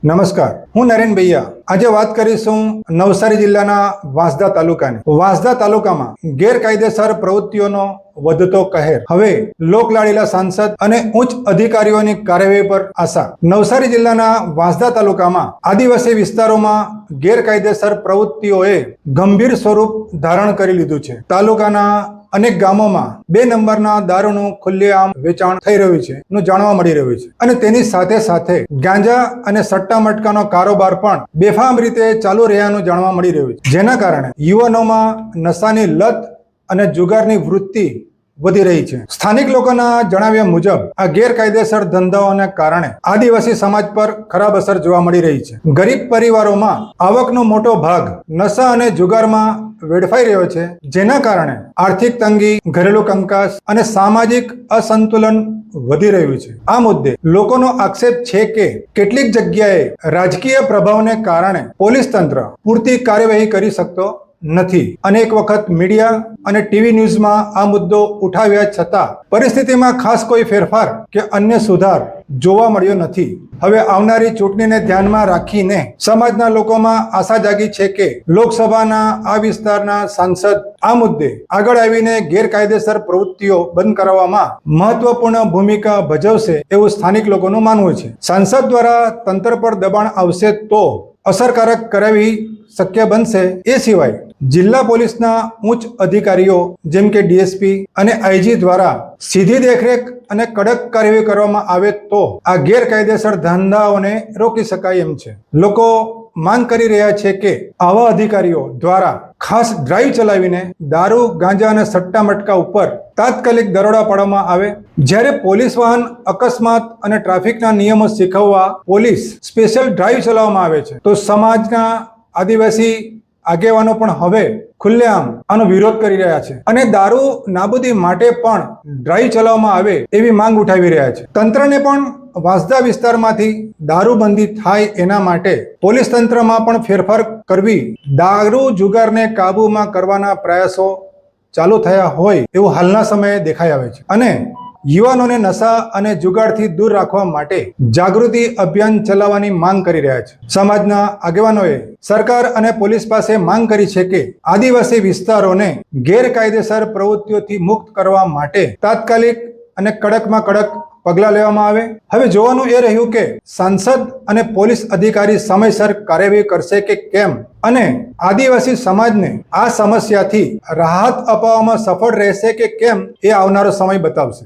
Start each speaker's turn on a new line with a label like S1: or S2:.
S1: નમસ્કાર, હું નરેન ભૈયા. આજે વાત કરીશું નવસારી જિલ્લાના વાંસદા તાલુકાની. વાંસદા તાલુકામાં ગેરકાયદેસર પ્રવૃત્તિઓનો વધતો કહેર. હવે લોકલાડીલા સાંસદ અને ઉચ્ચ અધિકારીઓની કાર્યવાહી પર આશા. નવસારી જિલ્લાના વાંસદા તાલુકામાં આદિવાસી વિસ્તારોમાં ગેરકાયદેસર પ્રવૃત્તિઓએ ગંભીર સ્વરૂપ ધારણ કરી લીધું છે. તાલુકાના અનેક ગામોમાં 2 નંબરના દારૂનું ખુલ્લેઆમ વેચાણ થઈ રહ્યું છે નું જાણવા મળી રહ્યું છે અને તેની સાથે સાથે ગાંજા અને સટ્ટા મટકાનો કારોબાર પણ બેફામ રીતે ચાલુ રહ્યાનું જાણવા મળી રહ્યું છે, જેના કારણે યુવાનોમાં નશાની લત અને જુગારની વૃત્તિ વધી રહી છે. સ્થાનિક લોકોના જણાવ્યા મુજબ આ ગેરકાયદેસર ધંધાઓને કારણે આદિવાસી સમાજ પર ખરાબ અસર જોવા મળી રહી છે. ગરીબ પરિવારોમાં આવકનો મોટો ભાગ નશા અને જુગારમાં વેડફાઈ રહ્યો છે, જેના કારણે આર્થિક તંગી, ઘરેલું કંકાસ અને સામાજિક અસંતુલન વધી રહ્યું છે. આ મુદ્દે લોકોનો આક્ષેપ છે કે કેટલીક જગ્યાએ રાજકીય પ્રભાવને કારણે પોલીસ તંત્ર પૂરતી કાર્યવાહી કરી શકતો નથી. અનેક વખત મીડિયા અને ટીવી ન્યૂઝમાં આ મુદ્દો ઉઠાવ્યા છતાં પરિસ્થિતિમાં ખાસ કોઈ ફેરફાર કે અન્ય સુધાર જોવા મળ્યો નથી. હવે આવનારી ચૂંટણીને ધ્યાનમાં રાખીને સમાજના લોકોમાં આશા જાગી છે કે લોકસભાના આ વિસ્તારના સાંસદ આ મુદ્દે આગળ આવીને ગેરકાયદેસર પ્રવૃત્તિઓ બંધ કરવામાં મહત્વપૂર્ણ ભૂમિકા ભજવશે એવું સ્થાનિક લોકોનું માનવું છે. સાંસદ દ્વારા તંત્ર પર દબાણ આવશે તો અસરકારક કરાવી શક્ય બનશે. એ સિવાય જિલ્લા પોલીસના ઉચ્ચ અધિકારીઓ જેમ કે ડીએસપી અને આઈજી દ્વારા સીધી દેખરેખ અને કડક કાર્યવાહી કરવામાં આવે તો આ ગેરકાયદેસર ધંધાઓને રોકી શકાય એમ છે. લોકો માંગ કરી રહ્યા છે કે આવા અધિકારીઓ દ્વારા ખાસ ડ્રાઈવ ચલાવીને દારૂ, ગાંજા અને સટ્ટા મટકા ઉપર તાત્કાલિક દરોડા પાડવામાં આવે. જ્યારે પોલીસ વાહન અકસ્માત અને ટ્રાફિકના નિયમો શીખવવા પોલીસ સ્પેશિયલ ડ્રાઈવ ચલાવવામાં આવે છે, તો સમાજના આદિવાસી આગેવાનો પણ હવે ખુલ્લેઆમ આનો વિરોધ કરી રહ્યા છે અને દારૂ નાબૂદી માટે પણ ડ્રાઈવ ચલાવવામાં આવે એવી માંગ ઉઠાવી રહ્યા છે. તંત્રને પણ વાંસદા વિસ્તારમાંથી દારૂબંધી થાય એના માટે પોલીસ તંત્રમાં પણ ફેરફાર કરવી, દારૂ જુગારને કાબૂમાં કરવાના પ્રયાસો ચાલુ થયા હોય એવું હાલના સમયે દેખાઈ આવે છે અને યુવાનોને નશા અને જુગારથી દૂર રાખવા માટે જાગૃતિ અભિયાન ચલાવવાની માંગ કરી રહ્યા છે. સમાજના આગેવાનોએ સરકાર અને પોલીસ પાસે માંગ કરી છે કે આદિવાસી વિસ્તારોને ગેરકાયદેસર પ્રવૃત્તિઓથી મુક્ત કરવા માટે તાત્કાલિક અને કડકમાં કડક પગલાં લેવામાં આવે. હવે જોવાનું એ રહ્યું કે સાંસદ અને પોલીસ અધિકારી સમયસર કાર્યવાહી કરશે કે કેમ અને આદિવાસી સમાજને આ સમસ્યાથી રાહત અપાવવામાં સફળ રહેશે કે કેમ એ આવનારો સમય બતાવશે.